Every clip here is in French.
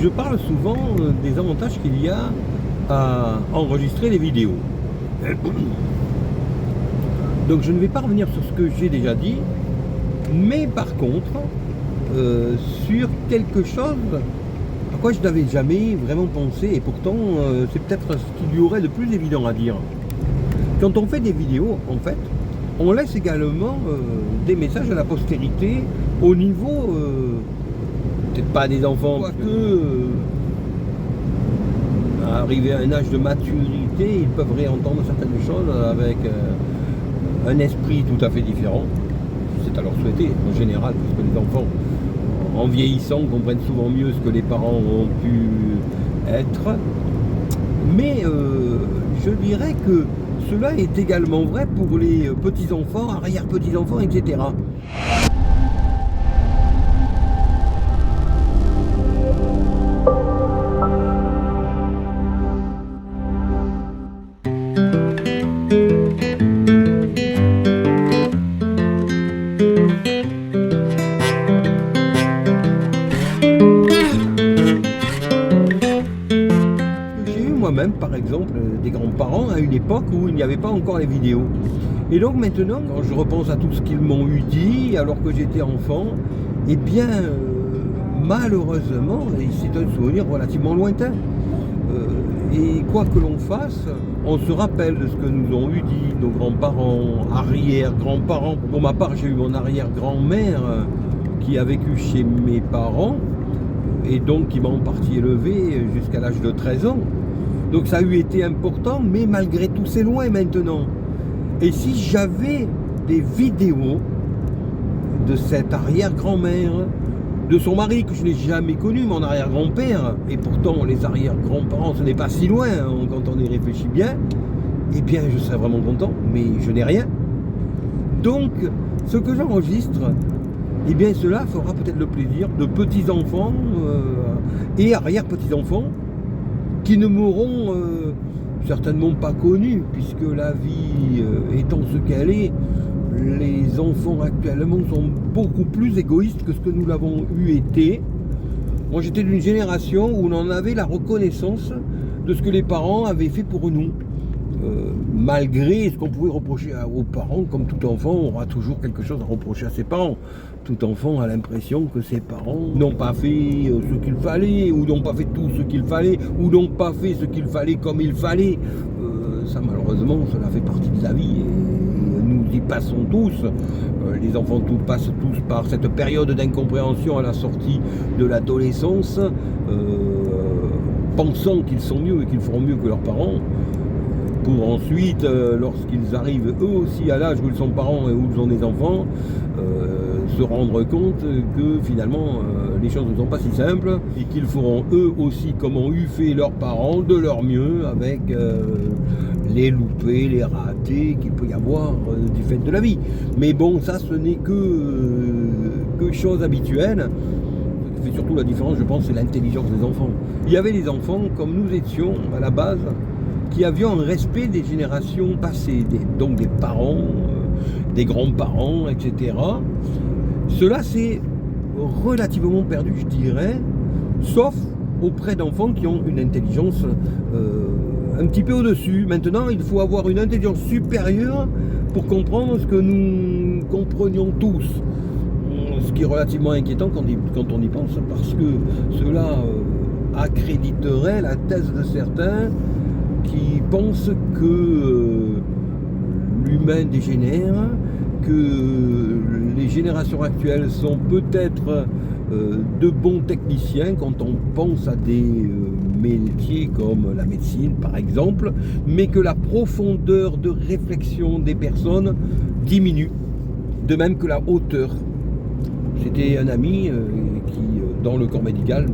je parle souvent des avantages qu'il y a à enregistrer les vidéos. Donc je ne vais pas revenir sur ce que j'ai déjà dit, mais par contre, sur quelque chose à quoi je n'avais jamais vraiment pensé, et pourtant c'est peut-être ce qu'il y aurait de plus évident à dire. Quand on fait des vidéos, en fait, on laisse également des messages à la postérité au niveau, peut-être pas des enfants, quoique arrivé à un âge de maturité, ils peuvent réentendre certaines choses avec un esprit tout à fait différent. C'est à leur souhaiter, en général, puisque les enfants, en vieillissant, comprennent souvent mieux ce que les parents ont pu être. Mais je dirais que cela est également vrai pour les petits-enfants, arrière-petits-enfants, etc. Moi-même, par exemple, des grands-parents à une époque où il n'y avait pas encore les vidéos. Et donc maintenant, quand je repense à tout ce qu'ils m'ont eu dit alors que j'étais enfant, eh bien, malheureusement, c'est un souvenir relativement lointain. Et quoi que l'on fasse, on se rappelle de ce que nous ont eu dit nos grands-parents, arrière-grands-parents. Pour ma part, j'ai eu mon arrière-grand-mère qui a vécu chez mes parents et donc qui m'a en partie élevé jusqu'à l'âge de 13 ans. Donc ça a eu été important, mais malgré tout, c'est loin maintenant. Et si j'avais des vidéos de cette arrière-grand-mère, de son mari que je n'ai jamais connu, mon arrière-grand-père, et pourtant les arrière-grands-parents, ce n'est pas si loin quand on y réfléchit bien, eh bien je serais vraiment content, mais je n'ai rien. Donc, ce que j'enregistre, eh bien cela fera peut-être le plaisir de petits-enfants et arrière-petits-enfants qui ne m'auront certainement pas connu, puisque la vie étant ce qu'elle est, les enfants actuellement sont beaucoup plus égoïstes que ce que nous l'avons eu été. Moi j'étais d'une génération où on avait la reconnaissance de ce que les parents avaient fait pour nous. Malgré ce qu'on pouvait reprocher aux parents, comme tout enfant aura toujours quelque chose à reprocher à ses parents. Tout enfant a l'impression que ses parents n'ont pas fait ce qu'il fallait, ou n'ont pas fait tout ce qu'il fallait, ou n'ont pas fait ce qu'il fallait comme il fallait. Ça malheureusement, cela fait partie de la vie et nous y passons tous. Les enfants passent tous par cette période d'incompréhension à la sortie de l'adolescence, pensant qu'ils sont mieux et qu'ils feront mieux que leurs parents, pour ensuite, lorsqu'ils arrivent eux aussi à l'âge où ils sont parents et où ils ont des enfants, se rendre compte que finalement les choses ne sont pas si simples et qu'ils feront eux aussi comme ont eu fait leurs parents de leur mieux avec les loupés, les ratés qu'il peut y avoir du fait de la vie. Mais bon, ça ce n'est que chose habituelle. Ce qui fait surtout la différence, je pense, c'est l'intelligence des enfants. Il y avait des enfants comme nous étions à la base, qui avions un respect des générations passées, donc des parents, des grands-parents, etc. Cela s'est relativement perdu, je dirais, sauf auprès d'enfants qui ont une intelligence un petit peu au-dessus. Maintenant, il faut avoir une intelligence supérieure pour comprendre ce que nous comprenions tous. Ce qui est relativement inquiétant quand on y pense, parce que cela accréditerait la thèse de certains qui pensent que l'humain dégénère, que les générations actuelles sont peut-être de bons techniciens quand on pense à des métiers comme la médecine par exemple, mais que la profondeur de réflexion des personnes diminue, de même que la hauteur. C'était un ami qui, dans le corps médical,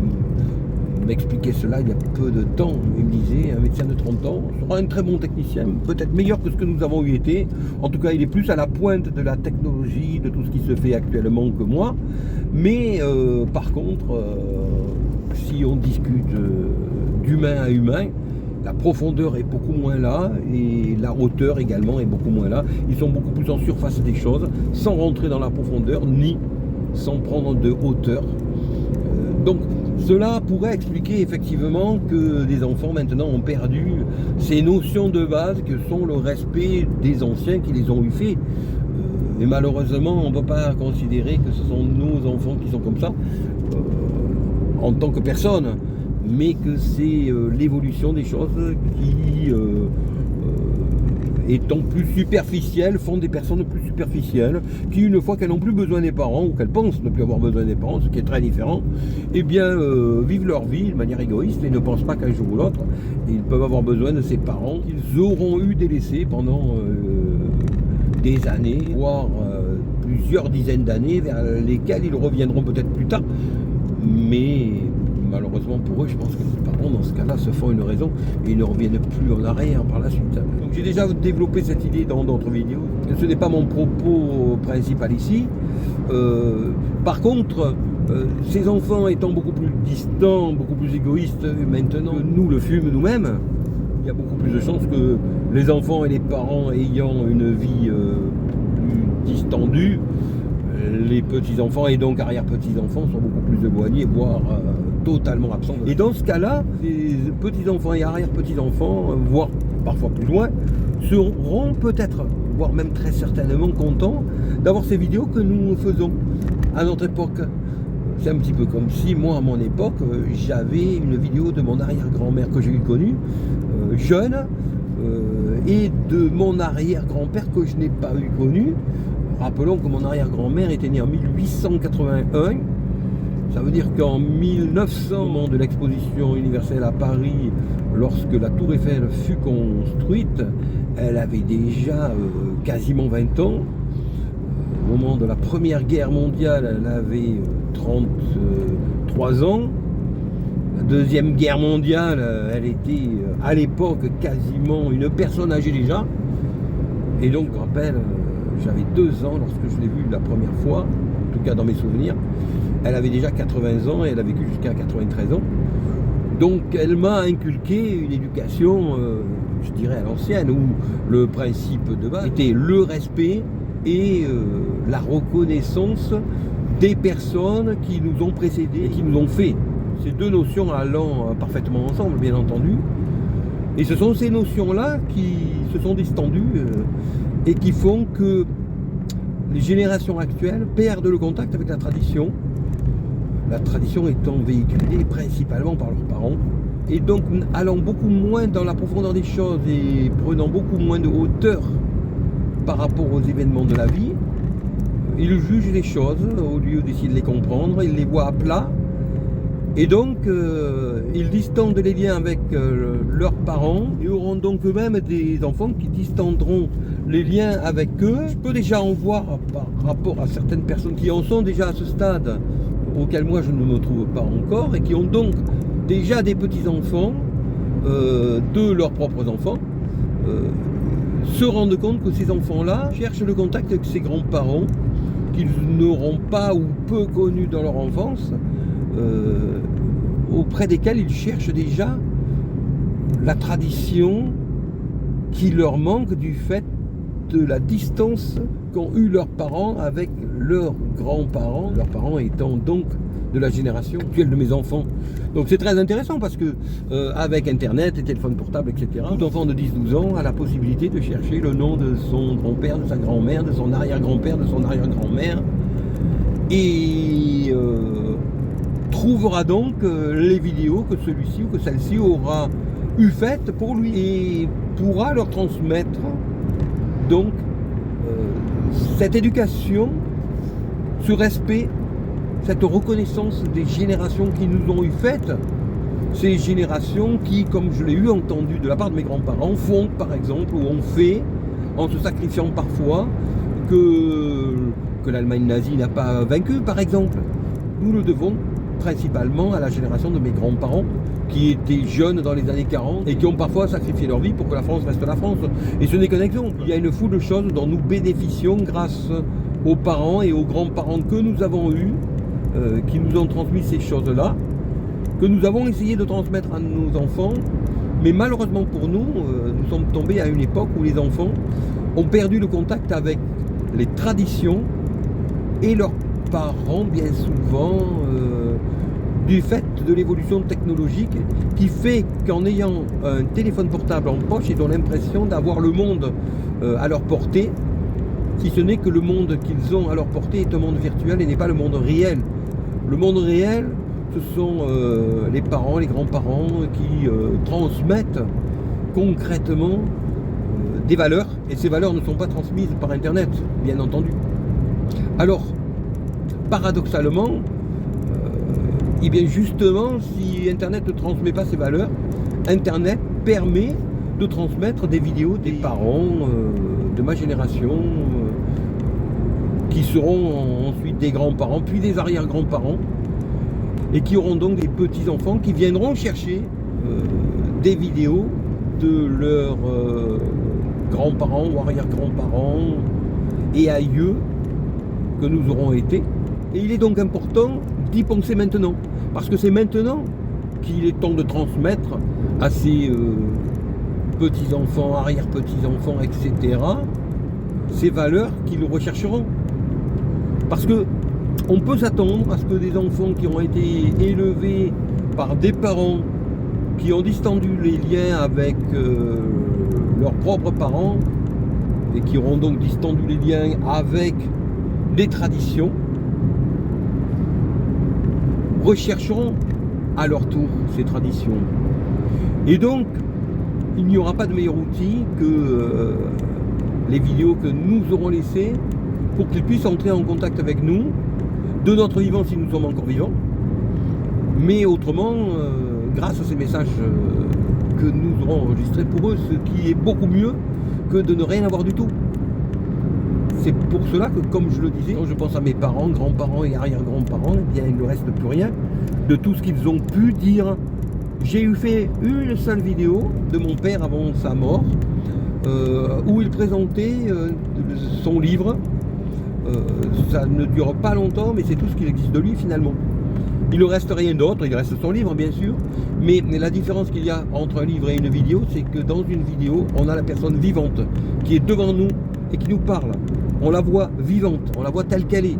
m'expliquait cela il y a peu de temps. Il me disait, un médecin de 30 ans sera un très bon technicien, peut-être meilleur que ce que nous avons eu été. En tout cas, il est plus à la pointe de la technologie, de tout ce qui se fait actuellement que moi. Mais par contre, si on discute d'humain à humain, la profondeur est beaucoup moins là et la hauteur également est beaucoup moins là. Ils sont beaucoup plus en surface des choses, sans rentrer dans la profondeur, ni sans prendre de hauteur. Donc Cela pourrait expliquer effectivement que les enfants maintenant ont perdu ces notions de base que sont le respect des anciens qui les ont eu faits. Et malheureusement, on ne peut pas considérer que ce sont nos enfants qui sont comme ça en tant que personne, mais que c'est l'évolution des choses qui, étant plus superficielles, font des personnes plus superficielles, qui une fois qu'elles n'ont plus besoin des parents, ou qu'elles pensent ne plus avoir besoin des parents, ce qui est très différent, eh bien vivent leur vie de manière égoïste et ne pensent pas qu'un jour ou l'autre, ils peuvent avoir besoin de ces parents qu'ils auront eu délaissés pendant des années, voire plusieurs dizaines d'années, vers lesquelles ils reviendront peut-être plus tard, mais malheureusement pour eux, je pense que les parents dans ce cas-là se font une raison et ils ne reviennent plus en arrière par la suite. Donc j'ai déjà développé cette idée dans d'autres vidéos. Ce n'est pas mon propos principal ici. Par contre, ces enfants étant beaucoup plus distants, beaucoup plus égoïstes maintenant que nous le fûmes nous-mêmes, il y a beaucoup plus de chances que les enfants et les parents ayant une vie plus distendue, les petits-enfants et donc arrière-petits-enfants sont beaucoup plus éloignés, voire totalement absents. Et dans ce cas-là, les petits-enfants et arrière-petits-enfants, voire parfois plus loin, seront peut-être, voire même très certainement contents d'avoir ces vidéos que nous faisons à notre époque. C'est un petit peu comme si moi, à mon époque, j'avais une vidéo de mon arrière-grand-mère que j'ai eu connue, jeune, et de mon arrière-grand-père que je n'ai pas eu connu. Rappelons que mon arrière-grand-mère était née en 1881. Ça veut dire qu'en 1900, au moment de l'exposition universelle à Paris, lorsque la Tour Eiffel fut construite, elle avait déjà quasiment 20 ans. Au moment de la Première Guerre mondiale, elle avait 33 ans. La Deuxième Guerre mondiale, elle était à l'époque quasiment une personne âgée déjà. Et donc, je me rappelle, j'avais 2 ans lorsque je l'ai vue la première fois, en tout cas dans mes souvenirs. Elle avait déjà 80 ans et elle a vécu jusqu'à 93 ans. Donc elle m'a inculqué une éducation, je dirais à l'ancienne, où le principe de base était le respect et la reconnaissance des personnes qui nous ont précédés et qui nous ont fait. Ces deux notions allant parfaitement ensemble, bien entendu. Et ce sont ces notions-là qui se sont distendues et qui font que les générations actuelles perdent le contact avec la tradition étant véhiculée principalement par leurs parents, et donc allant beaucoup moins dans la profondeur des choses et prenant beaucoup moins de hauteur par rapport aux événements de la vie. Ils jugent les choses au lieu d'essayer de les comprendre, ils les voient à plat, et donc ils distendent les liens avec leurs parents et auront donc eux-mêmes des enfants qui distenderont les liens avec eux. Je peux déjà en voir par rapport à certaines personnes qui en sont déjà à ce stade auquel moi je ne me trouve pas encore et qui ont donc déjà des petits-enfants de leurs propres enfants, se rendent compte que ces enfants-là cherchent le contact avec ces grands-parents qu'ils n'auront pas ou peu connus dans leur enfance, auprès desquels ils cherchent déjà la tradition qui leur manque du fait de la distance qu'ont eu leurs parents avec leurs grands-parents, leurs parents étant donc de la génération actuelle de mes enfants. Donc c'est très intéressant parce que avec internet, les téléphones portables, etc., tout enfant de 10-12 ans a la possibilité de chercher le nom de son grand-père, de sa grand-mère, de son arrière-grand-père, de son arrière-grand-mère, et trouvera donc les vidéos que celui-ci ou que celle-ci aura eu faites pour lui et pourra leur transmettre donc cette éducation, ce respect, cette reconnaissance des générations qui nous ont eu faites, ces générations qui, comme je l'ai eu entendu de la part de mes grands-parents, font par exemple, ou ont fait, en se sacrifiant parfois, que l'Allemagne nazie n'a pas vaincu par exemple. Nous le devons principalement à la génération de mes grands-parents qui étaient jeunes dans les années 40 et qui ont parfois sacrifié leur vie pour que la France reste la France. Et ce n'est qu'un exemple. Il y a une foule de choses dont nous bénéficions grâce aux parents et aux grands-parents que nous avons eus, qui nous ont transmis ces choses-là, que nous avons essayé de transmettre à nos enfants. Mais malheureusement pour nous, nous sommes tombés à une époque où les enfants ont perdu le contact avec les traditions et leurs parents, bien souvent, du fait de l'évolution technologique qui fait qu'en ayant un téléphone portable en poche, ils ont l'impression d'avoir le monde à leur portée, si ce n'est que le monde qu'ils ont à leur portée est un monde virtuel et n'est pas le monde réel. Le monde réel, ce sont les parents, les grands-parents qui transmettent concrètement des valeurs, et ces valeurs ne sont pas transmises par Internet, bien entendu. Alors, paradoxalement, et bien justement, si Internet ne transmet pas ces valeurs, Internet permet de transmettre des vidéos des parents de ma génération, qui seront ensuite des grands-parents, puis des arrière-grands-parents, et qui auront donc des petits-enfants qui viendront chercher des vidéos de leurs grands-parents ou arrière-grands-parents et aïeux que nous aurons été. Et il est donc important d'y penser maintenant, parce que c'est maintenant qu'il est temps de transmettre à ces petits-enfants, arrière-petits-enfants, etc., ces valeurs qu'ils rechercheront. Parce que on peut s'attendre à ce que des enfants qui ont été élevés par des parents qui ont distendu les liens avec leurs propres parents et qui auront donc distendu les liens avec les traditions, rechercheront à leur tour ces traditions. Et donc, il n'y aura pas de meilleur outil que les vidéos que nous aurons laissées pour qu'ils puissent entrer en contact avec nous, de notre vivant si nous sommes encore vivants, mais autrement, grâce à ces messages que nous aurons enregistrés pour eux, ce qui est beaucoup mieux que de ne rien avoir du tout. C'est pour cela que, comme je le disais, quand je pense à mes parents, grands-parents et arrière-grands-parents, eh bien, il ne reste plus rien de tout ce qu'ils ont pu dire. J'ai eu fait une seule vidéo de mon père avant sa mort, où il présentait son livre. Ça ne dure pas longtemps, mais c'est tout ce qu'il existe de lui finalement. Il ne reste rien d'autre, il reste son livre bien sûr, mais la différence qu'il y a entre un livre et une vidéo, c'est que dans une vidéo, on a la personne vivante qui est devant nous et qui nous parle. On la voit vivante, on la voit telle qu'elle est.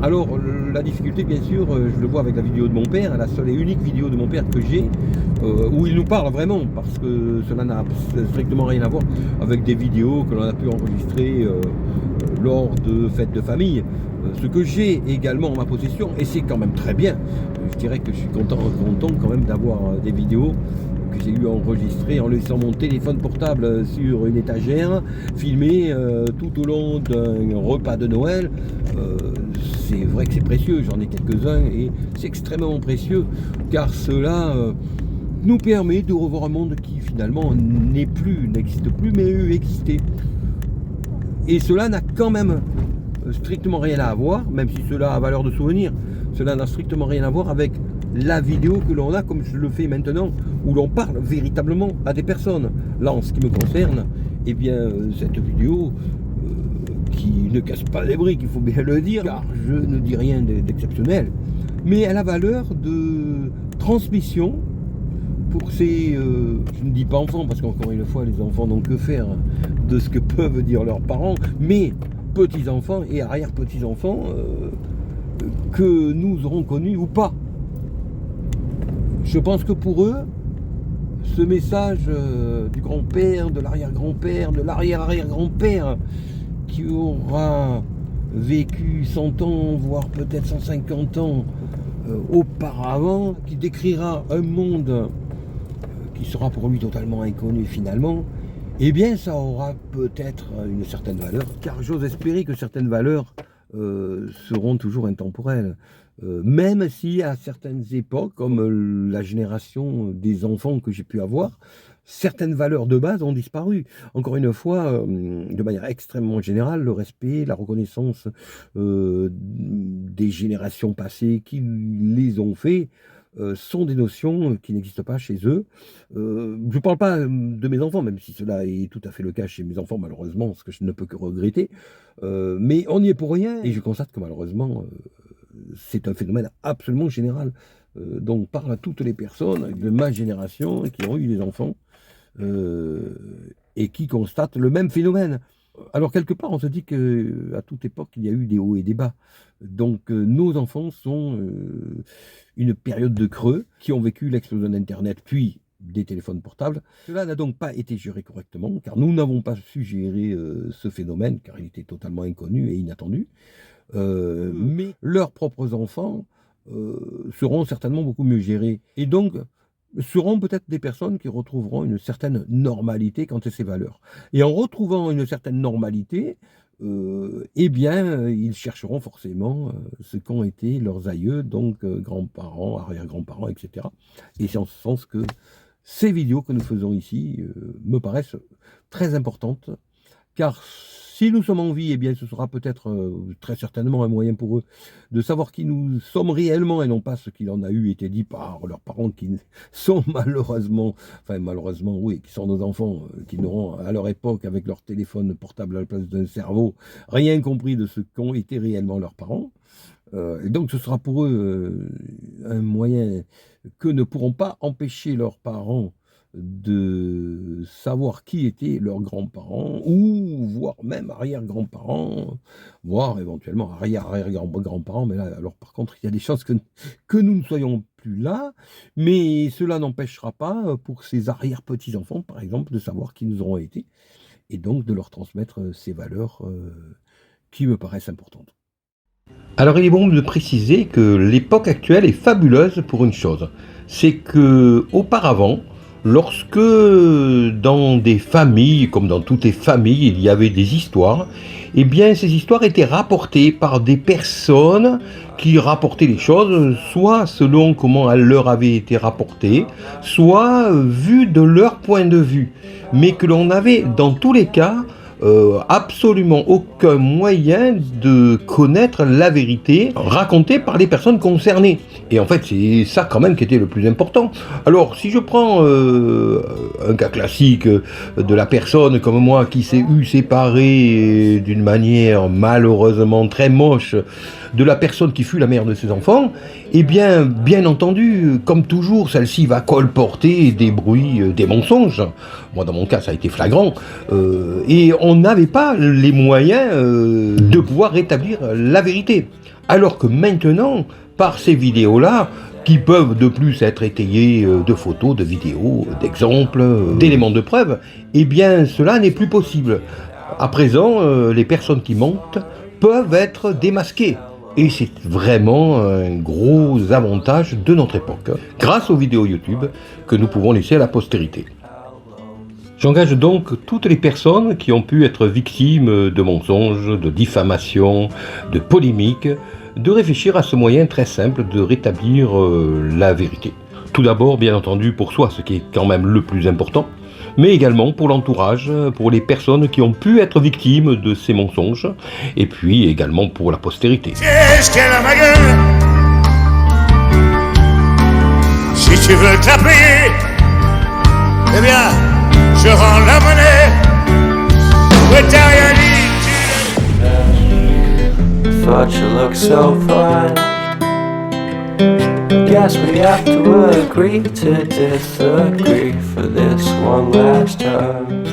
Alors la difficulté bien sûr, je le vois avec la vidéo de mon père, la seule et unique vidéo de mon père que j'ai, où il nous parle vraiment, parce que cela n'a strictement rien à voir avec des vidéos que l'on a pu enregistrer lors de fêtes de famille. Ce que j'ai également en ma possession, et c'est quand même très bien, je dirais que je suis content quand même d'avoir des vidéos que j'ai eu enregistrées en laissant mon téléphone portable sur une étagère, filmé tout au long d'un repas de Noël. C'est vrai que c'est précieux, j'en ai quelques-uns et c'est extrêmement précieux, car cela nous permet de revoir un monde qui finalement n'existe plus, mais existait. Et cela n'a quand même strictement rien à voir, même si cela a valeur de souvenir, cela n'a strictement rien à voir avec la vidéo que l'on a comme je le fais maintenant, où l'on parle véritablement à des personnes. Là, en ce qui me concerne, eh bien, cette vidéo qui ne casse pas les briques, il faut bien le dire, car je ne dis rien d'exceptionnel, mais elle a valeur de transmission pour ces, je ne dis pas enfants, parce qu'encore une fois, les enfants n'ont que faire de ce que peuvent dire leurs parents, mais petits-enfants et arrière-petits-enfants que nous aurons connus ou pas. Je pense que pour eux, ce message du grand-père, de l'arrière-grand-père, de l'arrière-arrière-grand-père, qui aura vécu 100 ans, voire peut-être 150 ans auparavant, qui décrira un monde qui sera pour lui totalement inconnu finalement, eh bien ça aura peut-être une certaine valeur, car j'ose espérer que certaines valeurs seront toujours intemporelles. Même si à certaines époques, comme la génération des enfants que j'ai pu avoir, certaines valeurs de base ont disparu. Encore une fois, de manière extrêmement générale, le respect, la reconnaissance des générations passées qui les ont fait, sont des notions qui n'existent pas chez eux. Je ne parle pas de mes enfants, même si cela est tout à fait le cas chez mes enfants, malheureusement, ce que je ne peux que regretter. Mais on n'y est pour rien, et je constate que malheureusement, c'est un phénomène absolument général. Donc parle à toutes les personnes de ma génération qui ont eu des enfants et qui constatent le même phénomène. Alors quelque part, on se dit qu'à toute époque, il y a eu des hauts et des bas. Donc nos enfants sont une période de creux, qui ont vécu l'explosion d'Internet, puis des téléphones portables. Cela n'a donc pas été géré correctement, car nous n'avons pas su gérer ce phénomène, car il était totalement inconnu et inattendu. Mais leurs propres enfants seront certainement beaucoup mieux gérés. Et donc, seront peut-être des personnes qui retrouveront une certaine normalité quant à ces valeurs. Et en retrouvant une certaine normalité, eh bien, ils chercheront forcément ce qu'ont été leurs aïeux, donc grands-parents, arrière-grands-parents, etc. Et c'est en ce sens que ces vidéos que nous faisons ici me paraissent très importantes, car si nous sommes en vie, eh bien, ce sera peut-être très certainement un moyen pour eux de savoir qui nous sommes réellement et non pas ce qu'il en a eu été dit par leurs parents qui sont malheureusement, oui, qui sont nos enfants, qui n'auront à leur époque, avec leur téléphone portable à la place d'un cerveau, rien compris de ce qu'ont été réellement leurs parents. Et donc ce sera pour eux un moyen que ne pourront pas empêcher leurs parents de savoir qui étaient leurs grands-parents, ou voire même arrière-grands-parents, voire éventuellement arrière-arrière-grands-parents, mais là, alors par contre, il y a des chances que nous ne soyons plus là, mais cela n'empêchera pas pour ces arrière-petits-enfants, par exemple, de savoir qui nous auront été, et donc de leur transmettre ces valeurs qui me paraissent importantes. Alors il est bon de préciser que l'époque actuelle est fabuleuse pour une chose, c'est que auparavant, lorsque dans des familles, comme dans toutes les familles, il y avait des histoires, eh bien ces histoires étaient rapportées par des personnes qui rapportaient les choses, soit selon comment elles leur avaient été rapportées, soit vues de leur point de vue, mais que l'on avait dans tous les cas absolument aucun moyen de connaître la vérité racontée par les personnes concernées. Et en fait, c'est ça quand même qui était le plus important. Alors, si je prends un cas classique de la personne comme moi qui s'est séparée d'une manière malheureusement très moche de la personne qui fut la mère de ses enfants, eh bien entendu, comme toujours, celle-ci va colporter des bruits, des mensonges. Moi, dans mon cas, ça a été flagrant. Et on n'avait pas les moyens de pouvoir rétablir la vérité. Alors que maintenant, par ces vidéos-là, qui peuvent de plus être étayées de photos, de vidéos, d'exemples, d'éléments de preuve, eh bien cela n'est plus possible. À présent, les personnes qui mentent peuvent être démasquées. Et c'est vraiment un gros avantage de notre époque, grâce aux vidéos YouTube que nous pouvons laisser à la postérité. J'engage donc toutes les personnes qui ont pu être victimes de mensonges, de diffamations, de polémiques, de réfléchir à ce moyen très simple de rétablir la vérité. Tout d'abord, bien entendu, pour soi, ce qui est quand même le plus important, mais également pour l'entourage, pour les personnes qui ont pu être victimes de ces mensonges, et puis également pour la postérité. Si tu veux taper, eh bien, je rends la monnaie. Ouais, t'as rien dit. Thought you looked so fine. Guess we have to agree to disagree for this one last time.